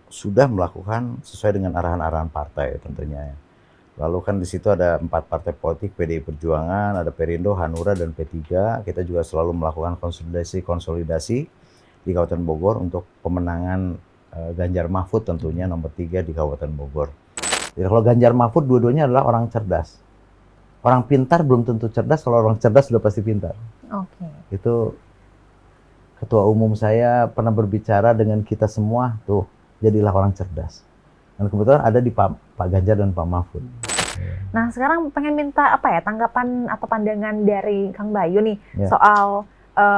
sudah melakukan sesuai dengan arahan-arahan partai tentunya ya. Lalu kan di situ ada 4 partai politik, PDI Perjuangan, ada Perindo, Hanura, dan P3. Kita juga selalu melakukan konsolidasi di Kabupaten Bogor untuk pemenangan Ganjar Mahfud tentunya nomor 3 di Kabupaten Bogor. Jadi kalau Ganjar Mahfud dua-duanya adalah orang cerdas. Orang pintar belum tentu cerdas, kalau orang cerdas sudah pasti pintar. Oke. Itu ketua umum saya pernah berbicara dengan kita semua, tuh jadilah orang cerdas. Dan kebetulan ada di Pak Ganjar dan Pak Mahfud. Nah sekarang pengen minta tanggapan atau pandangan dari Kang Bayu nih soal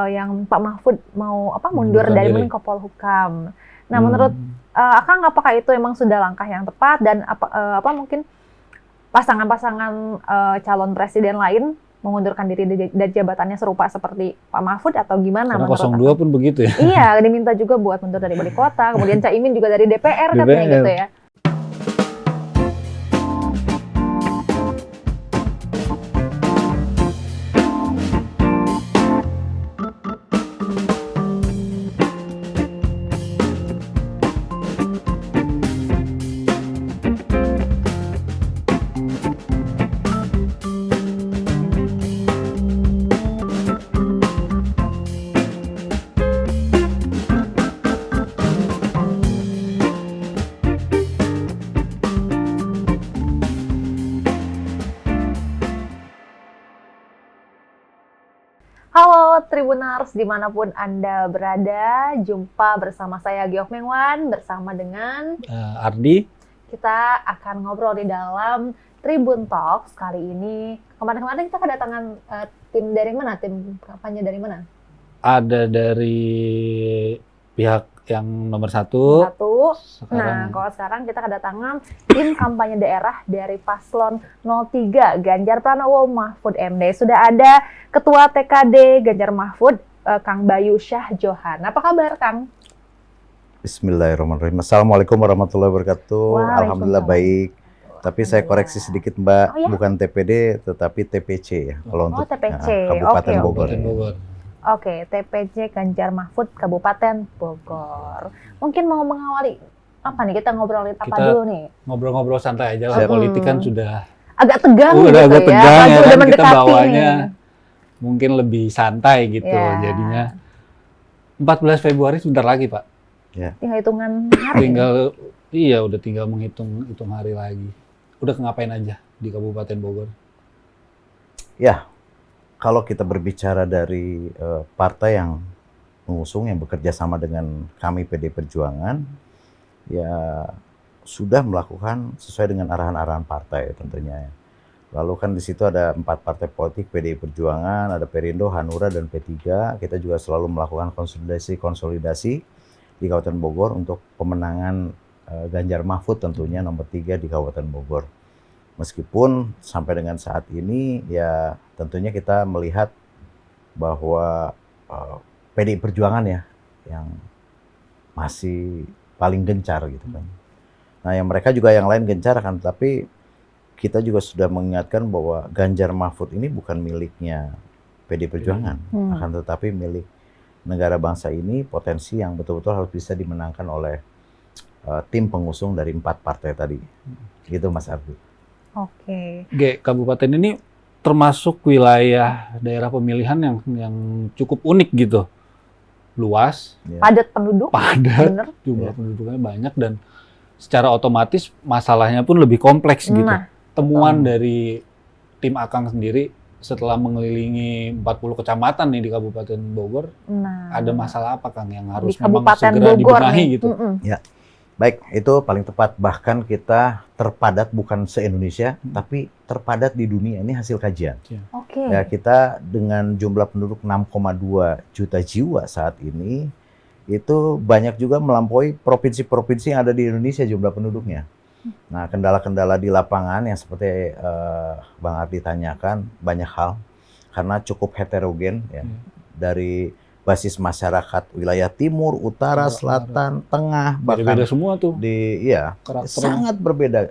yang Pak Mahfud mau mundur dari Menko Polhukam. Nah menurut Akang apakah itu emang sudah langkah yang tepat dan mungkin pasangan-pasangan calon presiden lain mengundurkan diri dari jabatannya serupa seperti Pak Mahfud atau gimana? Karena 02 pun begitu ya. Iya, diminta juga buat mundur dari wali kota, kemudian Caimin juga dari DPR katanya gitu ya. Halo Tribuners, dimanapun Anda berada, jumpa bersama saya Giok Mengwan, bersama dengan Ardi. Kita akan ngobrol di dalam Tribun Talks kali ini. Kemarin-kemarin kita kedatangan tim dari mana? Tim kampanye dari mana? Ada dari pihak yang nomor 1. Nah, kalau sekarang kita kedatangan tim kampanye daerah dari Paslon 03, Ganjar Pranowo Mahfud MD. Sudah ada Ketua TKD Ganjar Mahfud, Kang Bayu Syah Johan. Apa kabar, Kang? Bismillahirrahmanirrahim. Assalamualaikum warahmatullahi wabarakatuh. Alhamdulillah baik. Tapi saya koreksi sedikit Mbak, bukan TPD tetapi TPC ya. Kalau untuk TPC. Kabupaten Bogor. Oke, TPC Ganjar Mahfud Kabupaten Bogor. Mungkin mau mengawali apa nih? Kita ngobrolin apa dulu nih? Ngobrol-ngobrol santai aja lah. Politik kan sudah agak tegang udah gitu agak tegang ya. Udah Kita bawanya mungkin lebih santai gitu jadinya. 14 Februari sebentar lagi, Pak. Ya. Tinggal hitungan hari. Udah tinggal menghitung hari lagi. Udah ngapain aja di Kabupaten Bogor? Ya. Kalau kita berbicara dari partai yang mengusung, yang bekerja sama dengan kami PDI Perjuangan, ya sudah melakukan sesuai dengan arahan-arahan partai tentunya. Lalu kan di situ ada 4 partai politik, PDI Perjuangan, ada Perindo, Hanura, dan P3. Kita juga selalu melakukan konsolidasi di Kabupaten Bogor untuk pemenangan Ganjar Mahfud tentunya nomor 3 di Kabupaten Bogor. Meskipun sampai dengan saat ini ya tentunya kita melihat bahwa PDI Perjuangan ya yang masih paling gencar gitu kan. Nah yang mereka juga yang lain gencar kan, tapi kita juga sudah mengingatkan bahwa Ganjar Mahfud ini bukan miliknya PDI Perjuangan, akan tetapi milik negara bangsa ini, potensi yang betul-betul harus bisa dimenangkan oleh tim pengusung dari 4 partai tadi. Gitu Mas Ardi. Oke. Kabupaten ini termasuk wilayah daerah pemilihan yang cukup unik gitu. Luas, padat penduduk, jumlah penduduknya banyak dan secara otomatis masalahnya pun lebih kompleks gitu. Temuan dari tim Akang sendiri setelah mengelilingi 40 kecamatan nih di Kabupaten Bogor, ada masalah apa Kang yang harus memang segera dibenahi gitu? Ya. Baik, itu paling tepat. Bahkan kita terpadat bukan se-Indonesia, tapi terpadat di dunia. Ini hasil kajian. Ya, kita dengan jumlah penduduk 6,2 juta jiwa saat ini, itu banyak juga melampaui provinsi-provinsi yang ada di Indonesia jumlah penduduknya. Nah, kendala-kendala di lapangan yang seperti Bang Ardi tanyakan, banyak hal. Karena cukup heterogen ya. Dari basis masyarakat wilayah timur, utara, selatan, tengah, bahkan beda semua tuh. Sangat berbeda.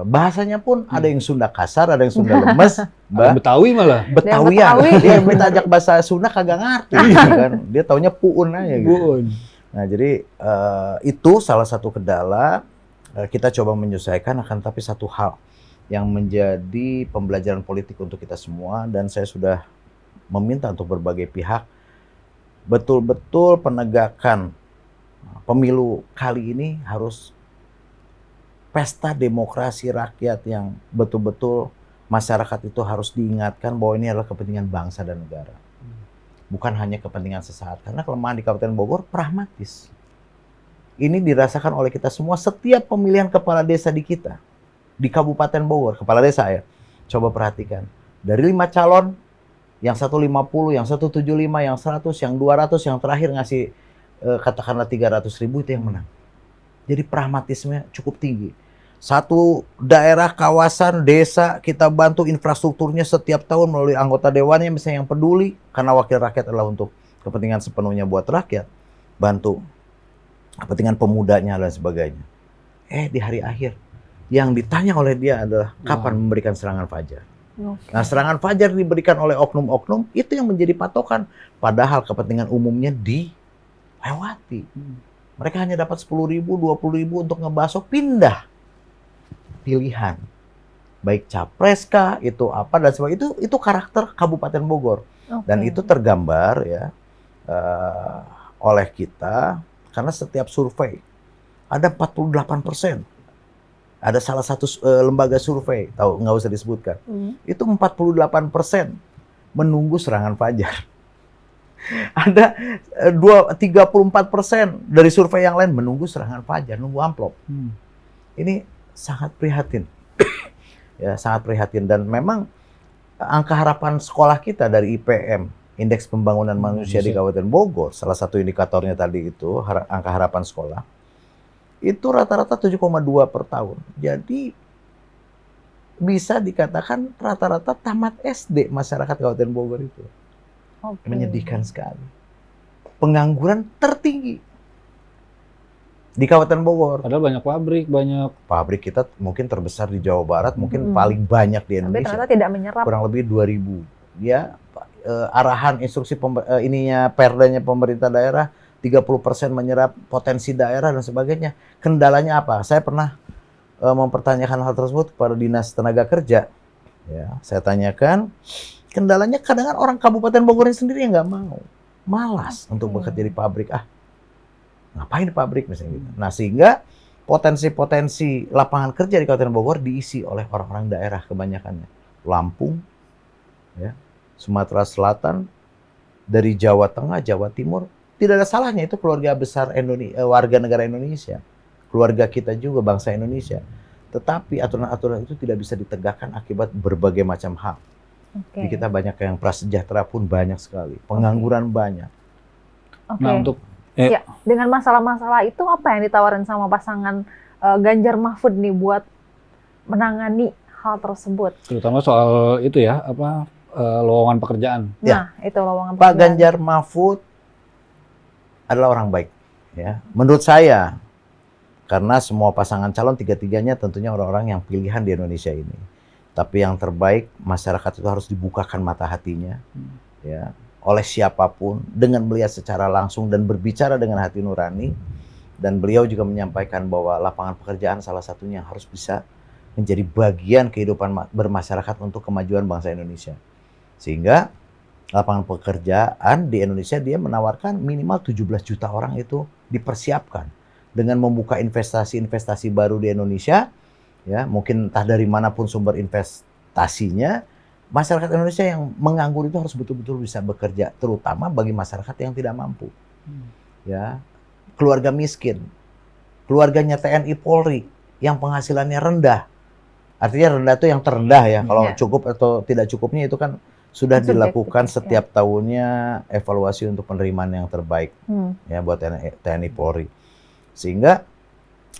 Bahasanya pun ada yang Sunda kasar, ada yang Sunda lemes, Betawi malah. Betawian. Dia minta ajak bahasa Sunda kagak ngerti kan. Dia taunya puun aja gitu. Nah, jadi itu salah satu kendala. Kita coba menyelesaikan, akan tapi satu hal yang menjadi pembelajaran politik untuk kita semua, dan saya sudah meminta untuk berbagai pihak, betul-betul penegakan pemilu kali ini harus pesta demokrasi rakyat yang betul-betul masyarakat itu harus diingatkan bahwa ini adalah kepentingan bangsa dan negara. Bukan hanya kepentingan sesaat, karena kelemahan di Kabupaten Bogor pragmatis. Ini dirasakan oleh kita semua setiap pemilihan kepala desa di kita. Di Kabupaten Bogor, kepala desa ya. Coba perhatikan. Dari 5 calon, yang 150, yang 175, yang 100, yang 200, yang terakhir ngasih katakanlah 300.000 itu yang menang. Jadi pragmatisme cukup tinggi. Satu daerah, kawasan, desa, kita bantu infrastrukturnya setiap tahun melalui anggota dewannya misalnya yang peduli, karena wakil rakyat adalah untuk kepentingan sepenuhnya buat rakyat. Bantu kepentingan pemudanya dan sebagainya. Di hari akhir, yang ditanya oleh dia adalah kapan memberikan serangan fajar. Okay. Nah, serangan fajar diberikan oleh oknum-oknum, itu yang menjadi patokan. Padahal kepentingan umumnya dilewati. Mereka hanya dapat 10.000, 20.000 untuk ngebahas, pindah pilihan. Baik capres kah, itu apa, dan sebagainya. Itu karakter Kabupaten Bogor. Okay. Dan itu tergambar ya oleh kita. Karena setiap survei ada 48%. Ada salah satu lembaga survei, tahu nggak usah disebutkan. Itu 48% menunggu serangan fajar. Ada 34% dari survei yang lain menunggu serangan fajar, nunggu amplop. Ini sangat prihatin. Ya, sangat prihatin, dan memang angka harapan sekolah kita dari IPM, Indeks Pembangunan Manusia di Kabupaten Bogor, salah satu indikatornya tadi itu angka harapan sekolah, itu rata-rata 7,2 per tahun. Jadi bisa dikatakan rata-rata tamat SD masyarakat Kabupaten Bogor itu. Okay. Menyedihkan sekali. Pengangguran tertinggi di Kabupaten Bogor. Padahal banyak pabrik kita mungkin terbesar di Jawa Barat, mungkin paling banyak di Indonesia. Tapi ternyata tidak menyerap. Kurang lebih 2.000. Ya, arahan instruksi perdanya pemerintah daerah 30% menyerap potensi daerah dan sebagainya. Kendalanya apa? Saya pernah mempertanyakan hal tersebut kepada Dinas Tenaga Kerja. Ya, saya tanyakan, kendalanya kadang-kadang orang Kabupaten Bogor sendiri yang nggak mau, malas untuk bekerja di pabrik. Ngapain di pabrik misalnya gitu. Nah, sehingga potensi-potensi lapangan kerja di Kabupaten Bogor diisi oleh orang-orang daerah kebanyakannya. Lampung, ya, Sumatera Selatan, dari Jawa Tengah, Jawa Timur. Tidak ada salahnya, itu keluarga besar warga negara Indonesia. Keluarga kita juga, bangsa Indonesia. Tetapi aturan-aturan itu tidak bisa ditegakkan akibat berbagai macam hal. Okay. Di kita banyak yang prasejahtera pun banyak sekali. Pengangguran banyak. Okay. Nah, untuk ya, dengan masalah-masalah itu apa yang ditawarin sama pasangan Ganjar Mahfud nih buat menangani hal tersebut? Terutama soal itu ya, lowongan pekerjaan. Nah, itu lowongan pekerjaan. Pak Ganjar Mahfud adalah orang baik, ya. Menurut saya, karena semua pasangan calon tiga-tiganya tentunya orang-orang yang pilihan di Indonesia ini. Tapi yang terbaik, masyarakat itu harus dibukakan mata hatinya, ya, oleh siapapun, dengan melihat secara langsung dan berbicara dengan hati nurani. Dan beliau juga menyampaikan bahwa lapangan pekerjaan salah satunya yang harus bisa menjadi bagian kehidupan bermasyarakat untuk kemajuan bangsa Indonesia. Sehingga lapangan pekerjaan di Indonesia dia menawarkan minimal 17 juta orang itu dipersiapkan dengan membuka investasi-investasi baru di Indonesia, ya, mungkin entah dari manapun sumber investasinya. Masyarakat Indonesia yang menganggur itu harus betul-betul bisa bekerja, terutama bagi masyarakat yang tidak mampu. Ya, keluarga miskin, keluarganya TNI Polri yang penghasilannya rendah. Artinya rendah itu yang terendah ya. Kalau cukup atau tidak cukupnya itu kan sudah dilakukan setiap tahunnya evaluasi untuk penerimaan yang terbaik ya buat TNI Polri. Sehingga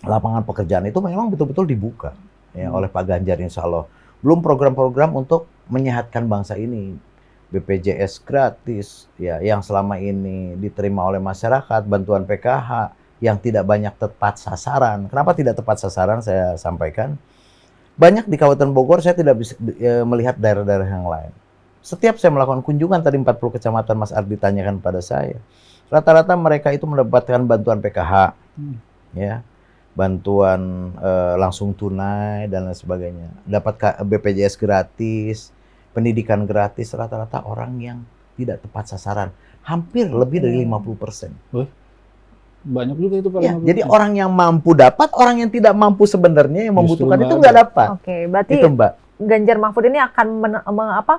lapangan pekerjaan itu memang betul-betul dibuka ya oleh Pak Ganjar, insya Allah. Belum program-program untuk menyehatkan bangsa ini. BPJS gratis ya, yang selama ini diterima oleh masyarakat, bantuan PKH yang tidak banyak tepat sasaran. Kenapa tidak tepat sasaran? Saya sampaikan. Banyak di Kabupaten Bogor, saya tidak bisa melihat daerah-daerah yang lain. Setiap saya melakukan kunjungan tadi 40 kecamatan Mas Ardi tanyakan pada saya, rata-rata mereka itu mendapatkan bantuan PKH, ya, bantuan langsung tunai dan lain sebagainya, dapat BPJS gratis, pendidikan gratis, rata-rata orang yang tidak tepat sasaran, hampir lebih dari 50%. Banyak juga itu Pak. Ya, jadi orang yang mampu dapat, orang yang tidak mampu sebenarnya yang membutuhkan itu nggak dapat. Oke, berarti itu Mbak. Ganjar Mahfud ini akan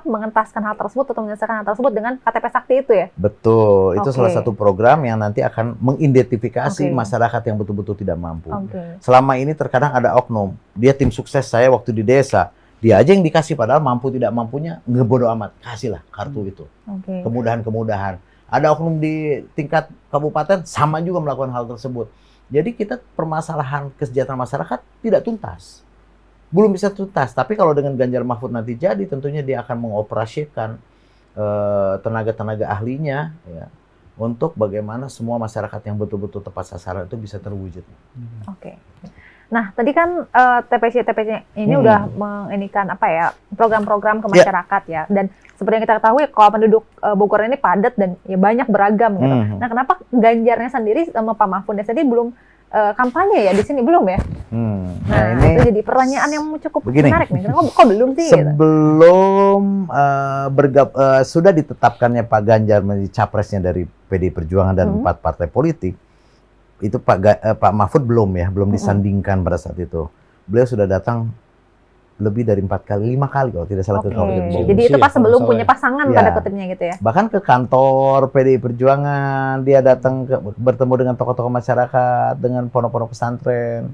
mengentaskan hal tersebut atau menyelesaikan hal tersebut dengan KTP Sakti itu ya? Betul, itu salah satu program yang nanti akan mengidentifikasi masyarakat yang betul-betul tidak mampu. Selama ini terkadang ada oknum, dia tim sukses saya waktu di desa, dia aja yang dikasih padahal mampu tidak mampunya ngebodo amat, kasihlah kartu itu. Kemudahan-kemudahan. Ada oknum di tingkat kabupaten sama juga melakukan hal tersebut. Jadi kita permasalahan kesejahteraan masyarakat tidak tuntas. Belum bisa tuntas, tapi kalau dengan Ganjar Mahfud nanti jadi, tentunya dia akan mengoperasikan tenaga-tenaga ahlinya ya, untuk bagaimana semua masyarakat yang betul-betul tepat sasaran itu bisa terwujud. Nah, tadi kan TPC ini udah menginikan program-program ke masyarakat ya, dan seperti yang kita ketahui kalau penduduk Bogor ini padat dan ya banyak beragam gitu. Nah, kenapa Ganjarnya sendiri sama Pak Mahfudnya sendiri belum kampanye ya di sini, belum ya? Nah, ini itu jadi pertanyaan yang cukup menarik nih. Kok belum sih? Sebelum sudah ditetapkannya Pak Ganjar menjadi capresnya dari PDI Perjuangan dan 4 partai politik, itu Pak Mahfud belum disandingkan pada saat itu. Beliau sudah datang lebih dari 5 kali kalau tidak salah ke Kabupaten Bogor. Jadi itu pas sebelum punya pasangan pada kutipnya gitu ya? Bahkan ke kantor PDI Perjuangan, dia datang bertemu dengan tokoh-tokoh masyarakat, dengan pondok-pondok pesantren,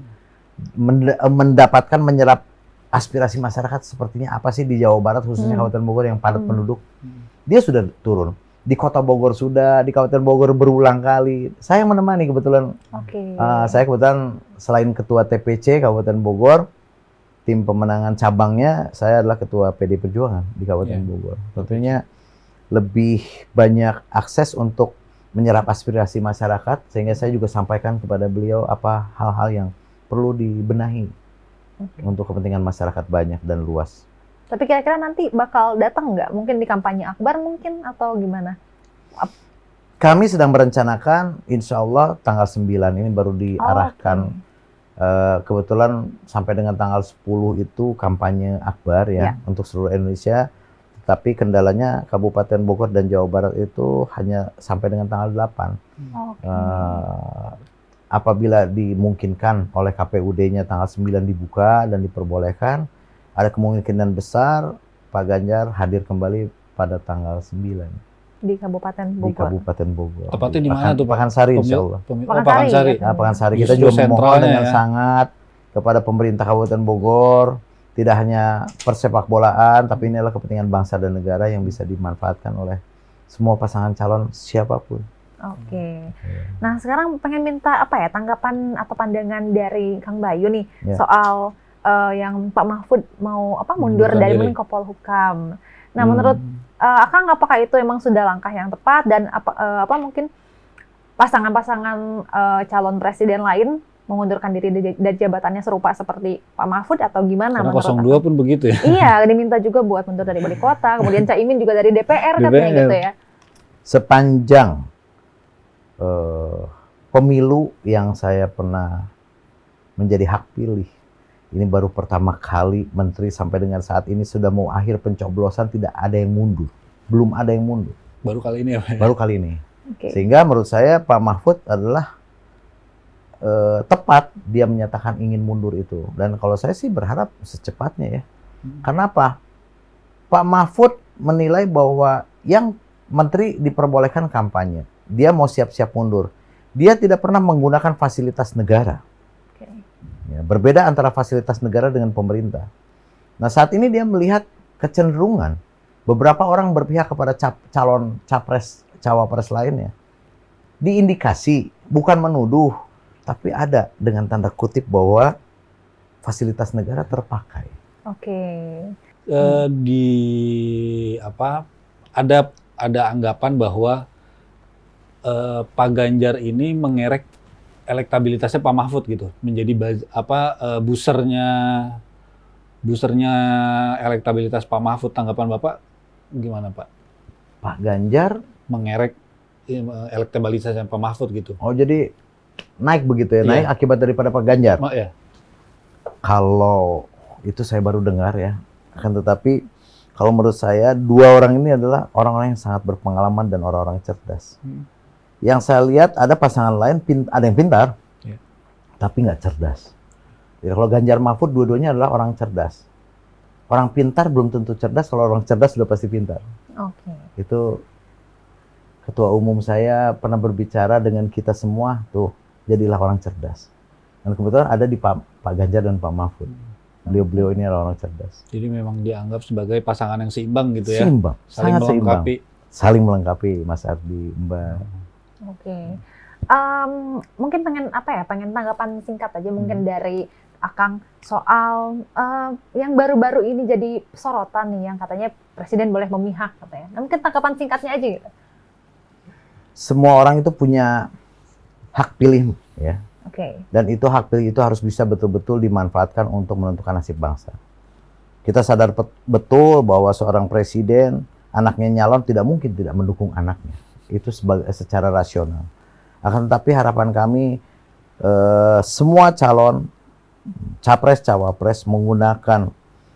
menyerap aspirasi masyarakat sepertinya apa sih di Jawa Barat, khususnya Kabupaten Bogor yang padat penduduk. Dia sudah turun. Di Kota Bogor sudah, di Kabupaten Bogor berulang kali. Saya menemani kebetulan. Saya kebetulan selain ketua TPC Kabupaten Bogor, tim pemenangan cabangnya, saya adalah ketua PDI Perjuangan di Kabupaten Bogor. Tentunya lebih banyak akses untuk menyerap aspirasi masyarakat, sehingga saya juga sampaikan kepada beliau apa hal-hal yang perlu dibenahi untuk kepentingan masyarakat banyak dan luas. Tapi kira-kira nanti bakal datang nggak? Mungkin di kampanye akbar mungkin atau gimana? Kami sedang merencanakan, insya Allah tanggal 9 ini baru diarahkan. Kebetulan sampai dengan tanggal 10 itu kampanye akbar ya untuk seluruh Indonesia. Tapi kendalanya Kabupaten Bogor dan Jawa Barat itu hanya sampai dengan tanggal 8. Apabila dimungkinkan oleh KPUD-nya tanggal 9 dibuka dan diperbolehkan, ada kemungkinan besar Pak Ganjar hadir kembali pada tanggal 9. Di Kabupaten Bogor. Di Kabupaten Bogor. Tepatnya di mana tuh Pak? Pakansari insya Allah. Pakansari. Pakansari. Kita juga memohon dengan sangat kepada pemerintah Kabupaten Bogor, tidak hanya persepak bolaan, tapi ini adalah kepentingan bangsa dan negara yang bisa dimanfaatkan oleh semua pasangan calon siapapun. Nah, sekarang pengen minta tanggapan atau pandangan dari Kang Bayu nih soal yang Pak Mahfud mau mundur dari Menko Polhukam. Nah, menurut Akang, apakah itu memang sudah langkah yang tepat, dan mungkin pasangan-pasangan calon presiden lain mengundurkan diri dari jabatannya serupa seperti Pak Mahfud atau gimana? Karena 02 pun begitu ya? Iya, diminta juga buat mundur dari wali kota, kemudian Caimin juga dari DPR katanya gitu ya. Sepanjang pemilu yang saya pernah menjadi hak pilih, ini baru pertama kali menteri sampai dengan saat ini sudah mau akhir pencoblosan tidak ada yang mundur. Belum ada yang mundur. Baru kali ini ya? Baru kali ini. Sehingga menurut saya Pak Mahfud adalah tepat dia menyatakan ingin mundur itu. Dan kalau saya sih berharap secepatnya ya. Kenapa? Pak Mahfud menilai bahwa yang menteri diperbolehkan kampanye. Dia mau siap-siap mundur. Dia tidak pernah menggunakan fasilitas negara. Ya, berbeda antara fasilitas negara dengan pemerintah. Nah, saat ini dia melihat kecenderungan beberapa orang berpihak kepada calon cawapres lainnya. Diindikasi, bukan menuduh, tapi ada dengan tanda kutip bahwa fasilitas negara terpakai. Ada anggapan bahwa Pak Ganjar ini mengerek elektabilitasnya Pak Mahfud gitu, menjadi busernya elektabilitas Pak Mahfud. Tanggapan Bapak gimana Pak? Pak Ganjar Mengerek elektabilitas Pak Mahfud gitu. oh jadi naik begitu ya, Iya. naik akibat daripada Pak Ganjar. Ya. Kalau itu saya baru dengar ya. Akan tetapi kalau menurut saya dua orang ini adalah orang-orang yang sangat berpengalaman dan orang-orang cerdas. Yang saya lihat ada pasangan lain ada yang pintar, Iya. tapi nggak cerdas. Jadi kalau Ganjar Mahfud dua-duanya adalah orang cerdas. Orang pintar belum tentu cerdas, kalau orang cerdas sudah pasti pintar. Oke. Itu ketua umum saya pernah berbicara dengan kita semua, tuh jadilah orang cerdas. Dan kebetulan ada di Pak Ganjar dan Pak Mahfud. Beliau-beliau ini adalah orang cerdas. Jadi memang dianggap sebagai pasangan yang seimbang gitu ya. Seimbang, Saling sangat seimbang. melengkapi. Saling melengkapi, Mas Ardi, Mbak. Oke. Mungkin pengen tanggapan singkat aja mungkin dari Akang soal yang baru-baru ini jadi sorotan nih yang katanya presiden boleh memihak katanya. Nah, mungkin tanggapan singkatnya aja gitu. Semua orang itu punya hak pilih ya. Oke. Dan itu hak pilih itu harus bisa betul-betul dimanfaatkan untuk menentukan nasib bangsa. Kita sadar betul bahwa seorang presiden, anaknya nyalon tidak mungkin tidak mendukung anaknya. Itu secara rasional. Akan tetapi harapan kami semua calon capres cawapres menggunakan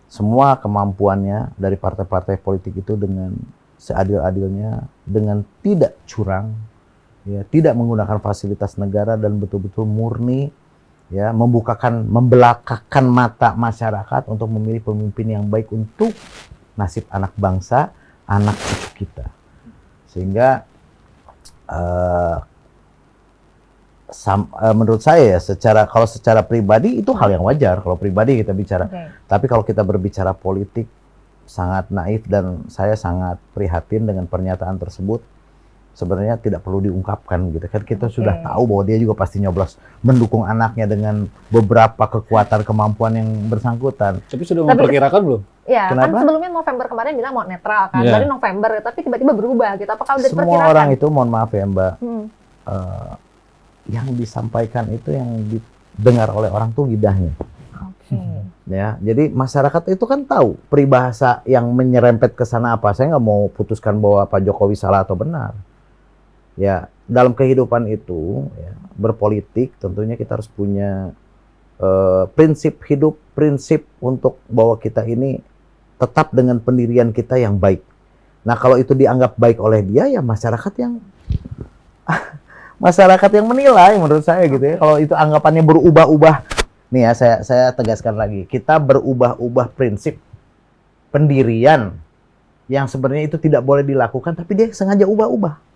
semua kemampuannya dari partai-partai politik itu dengan seadil-adilnya, dengan tidak curang, ya, tidak menggunakan fasilitas negara dan betul-betul murni, ya, membelakakan mata masyarakat untuk memilih pemimpin yang baik untuk nasib anak bangsa, anak cucu kita. Sehingga menurut saya ya, kalau secara pribadi itu hal yang wajar kalau pribadi kita bicara. Okay. Tapi kalau kita berbicara politik sangat naif dan saya sangat prihatin dengan pernyataan tersebut. Sebenarnya tidak perlu diungkapkan gitu kan, kita sudah tahu bahwa dia juga pasti nyoblos mendukung anaknya dengan beberapa kekuatan kemampuan yang bersangkutan. Tapi sudah memperkirakan belum? Ya, Kenapa? kan sebelumnya November kemarin bilang mau netral kan, Yeah. dari November, tapi tiba-tiba berubah gitu. Apakah udah Semua diperkirakan? orang itu, mohon maaf ya Mbak, yang disampaikan itu yang didengar oleh orang tuh lidahnya. Oke. Ya, jadi masyarakat itu kan tahu peribahasa yang menyerempet ke sana apa. Saya nggak mau putuskan bahwa Pak Jokowi salah atau benar. Ya, dalam kehidupan itu, ya, berpolitik tentunya kita harus punya prinsip hidup, prinsip untuk bahwa kita ini tetap dengan pendirian kita yang baik. Nah, kalau itu dianggap baik oleh dia, ya masyarakat yang menilai menurut saya gitu ya. Kalau itu anggapannya berubah-ubah, nih ya saya tegaskan lagi, kita berubah-ubah prinsip pendirian yang sebenarnya itu tidak boleh dilakukan, tapi dia sengaja ubah-ubah.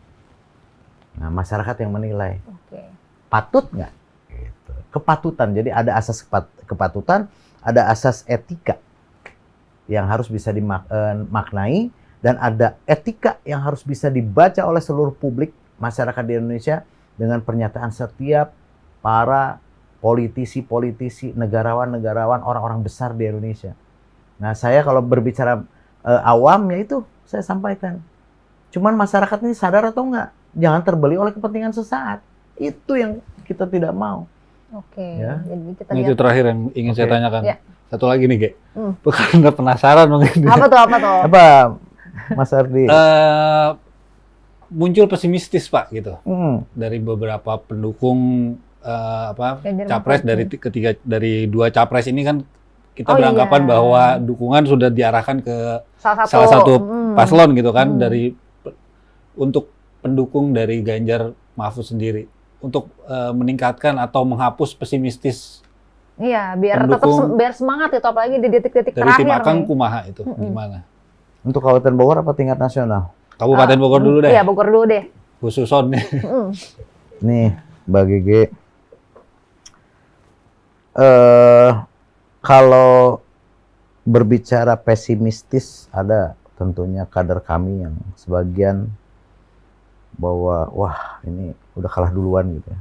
Nah, masyarakat yang menilai. Oke. Patut nggak? Gitu. Kepatutan. Jadi ada asas kepatutan, ada asas etika yang harus bisa dimaknai, dan ada etika yang harus bisa dibaca oleh seluruh publik masyarakat di Indonesia dengan pernyataan setiap para politisi-politisi, negarawan-negarawan, orang-orang besar di Indonesia. Nah, saya kalau berbicara awam, ya itu saya sampaikan. Cuman masyarakat ini sadar atau enggak? Jangan terbeli oleh kepentingan sesaat. Itu yang kita tidak mau. Oke. Ya. Jadi kita Ini itu lihat. terakhir yang ingin saya tanyakan. Ya. Satu lagi nih, Ge. Karena penasaran mungkin. Apa tuh? Apa, Mas Ardi? Muncul pesimistis, Pak, gitu. Hmm. Dari beberapa pendukung Ganjar capres Mahfud. dari dua capres ini kan kita Oh, beranggapan iya. bahwa dukungan sudah diarahkan ke Salah satu paslon gitu kan, Hmm. untuk pendukung dari Ganjar Mahfud sendiri untuk meningkatkan atau menghapus pesimistis Iya, biar pendukung biar semangat itu, apalagi di detik-detik dari terakhir tim Akang nih. kumaha itu gimana? Untuk Kabupaten Bogor apa tingkat nasional? Kabupaten Bogor dulu deh. Iya, Bogor dulu deh. Khususon nih. Nih, Mbak Gege. Kalau berbicara pesimistis, ada tentunya kader kami yang sebagian bahwa wah ini udah kalah duluan gitu ya.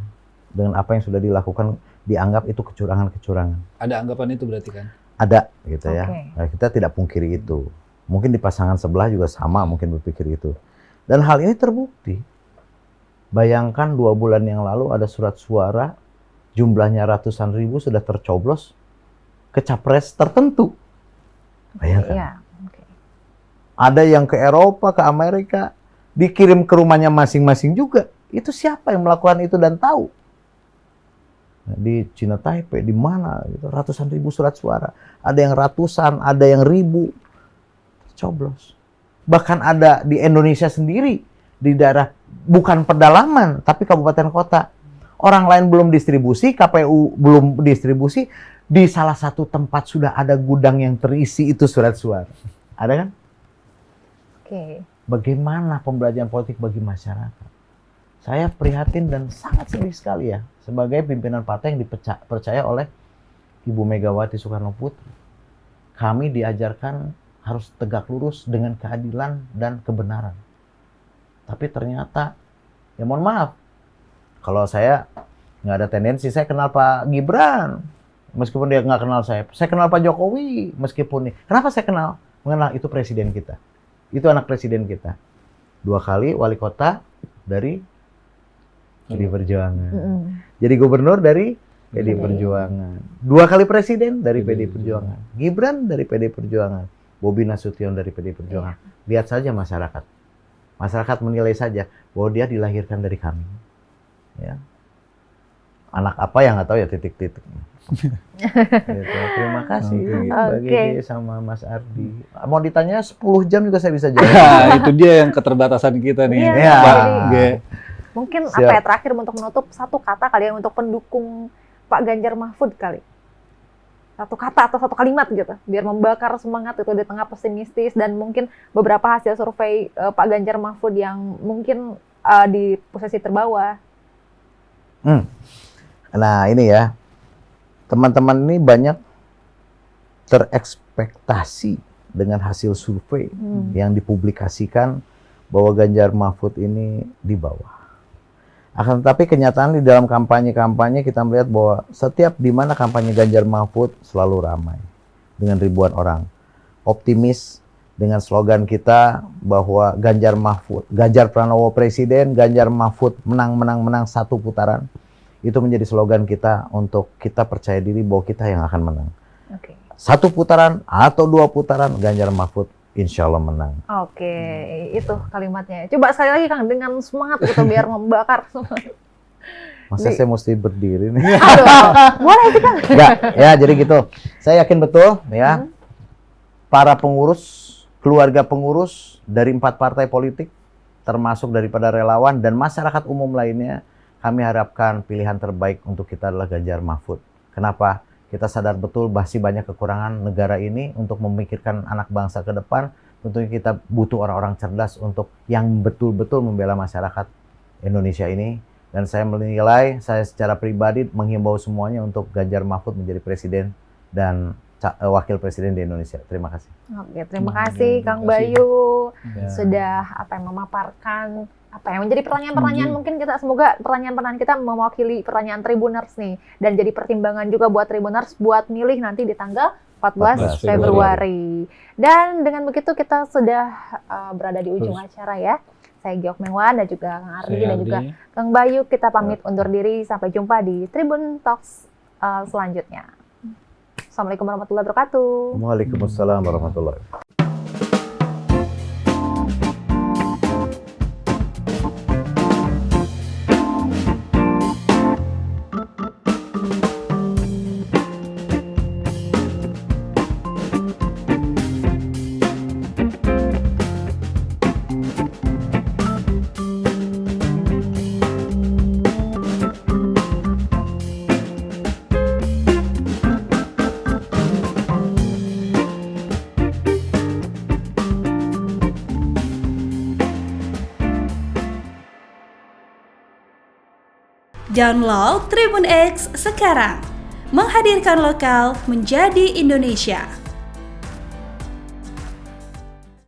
Dengan apa yang sudah dilakukan dianggap itu kecurangan-kecurangan. Ada anggapan itu berarti kan? Ada gitu ya. Oke. Nah, kita tidak pungkiri itu. Mungkin di pasangan sebelah juga sama mungkin berpikir itu. Dan hal ini terbukti. Bayangkan 2 bulan yang lalu ada surat suara jumlahnya ratusan ribu sudah tercoblos ke capres tertentu. Bayangkan. Iya. Oke. ada yang ke Eropa, ke Amerika, dikirim ke rumahnya masing-masing juga. Itu siapa yang melakukan itu dan tahu? Di Cina Taipei, di mana gitu, ratusan ribu surat suara, ada yang ratusan, ada yang ribu, coblos. Bahkan ada di Indonesia sendiri, di daerah bukan pedalaman tapi kabupaten kota, orang lain belum distribusi, KPU belum distribusi, di salah satu tempat sudah ada gudang yang terisi itu surat suara. Ada kan? Oke. Bagaimana pembelajaran politik bagi masyarakat? Saya prihatin dan sangat sedih sekali ya, sebagai pimpinan partai yang dipercaya oleh Ibu Megawati Soekarno Putri. Kami diajarkan harus tegak lurus dengan keadilan dan kebenaran. Tapi ternyata, ya mohon maaf, kalau saya nggak ada tendensi, saya kenal Pak Gibran, meskipun dia nggak kenal saya kenal Pak Jokowi, meskipun kenapa saya mengenal itu presiden kita, itu anak presiden kita, 2 kali wali kota dari PD Perjuangan. Jadi gubernur dari PD Perjuangan. 2 kali presiden dari PD Perjuangan. Gibran dari PD Perjuangan. Bobi Nasution dari PD Perjuangan. Lihat saja masyarakat. Masyarakat menilai saja bahwa dia dilahirkan dari kami. Ya. Anak apa yang nggak tahu ya, titik-titik. Gitu. Terima kasih bagi dia sama Mas Ardi. Mau ditanya 10 jam juga saya bisa jawab. Nah, itu dia yang keterbatasan kita nih. Iya, Pak G. Mungkin apa ya, terakhir untuk menutup, satu kata kali ya untuk pendukung Pak Ganjar Mahfud kali. Satu kata atau satu kalimat gitu, biar membakar semangat itu di tengah pesimistis dan mungkin beberapa hasil survei Pak Ganjar Mahfud yang mungkin di posisi terbawah. Nah ini ya, teman-teman ini banyak terekspektasi dengan hasil survei yang dipublikasikan bahwa Ganjar Mahfud ini di bawah. Akan tetapi kenyataan di dalam kampanye-kampanye kita melihat bahwa setiap di mana kampanye Ganjar Mahfud selalu ramai dengan ribuan orang. Optimis dengan slogan kita bahwa Ganjar Mahfud, Ganjar Pranowo Presiden, Ganjar Mahfud menang satu putaran. Itu menjadi slogan kita untuk kita percaya diri bahwa kita yang akan menang. Oke. 1 putaran atau 2 putaran Ganjar Mahfud insya Allah menang. Oke, itu kalimatnya. Coba sekali lagi Kang, dengan semangat gitu biar membakar semangat. Masa saya mesti berdiri nih? Aduh, boleh sih Kang. Enggak, ya jadi gitu. Saya yakin betul ya, para pengurus, keluarga pengurus dari 4 partai politik, termasuk daripada relawan dan masyarakat umum lainnya, kami harapkan pilihan terbaik untuk kita adalah Ganjar Mahfud. Kenapa? Kita sadar betul masih banyak kekurangan negara ini untuk memikirkan anak bangsa ke depan. Tentunya kita butuh orang-orang cerdas untuk yang betul-betul membela masyarakat Indonesia ini. Dan saya menilai, saya secara pribadi menghimbau semuanya untuk Ganjar Mahfud menjadi presiden dan wakil presiden di Indonesia. Terima kasih. Oke, terima kasih Kang Bayu sudah memaparkan yang menjadi pertanyaan-pertanyaan, mungkin kita semoga pertanyaan-pertanyaan kita mewakili pertanyaan Tribuners nih dan jadi pertimbangan juga buat Tribuners buat milih nanti di tanggal 14 Februari. Dan dengan begitu kita sudah berada di ujung acara ya. Saya Giok Mengwan dan juga Kang Ardi dan juga Kang Bayu, kita pamit undur diri, sampai jumpa di Tribun Talks selanjutnya. Assalamualaikum warahmatullahi wabarakatuh. Waalaikumsalam warahmatullahi wabarakatuh. Download Tribun X sekarang, menghadirkan lokal menjadi Indonesia.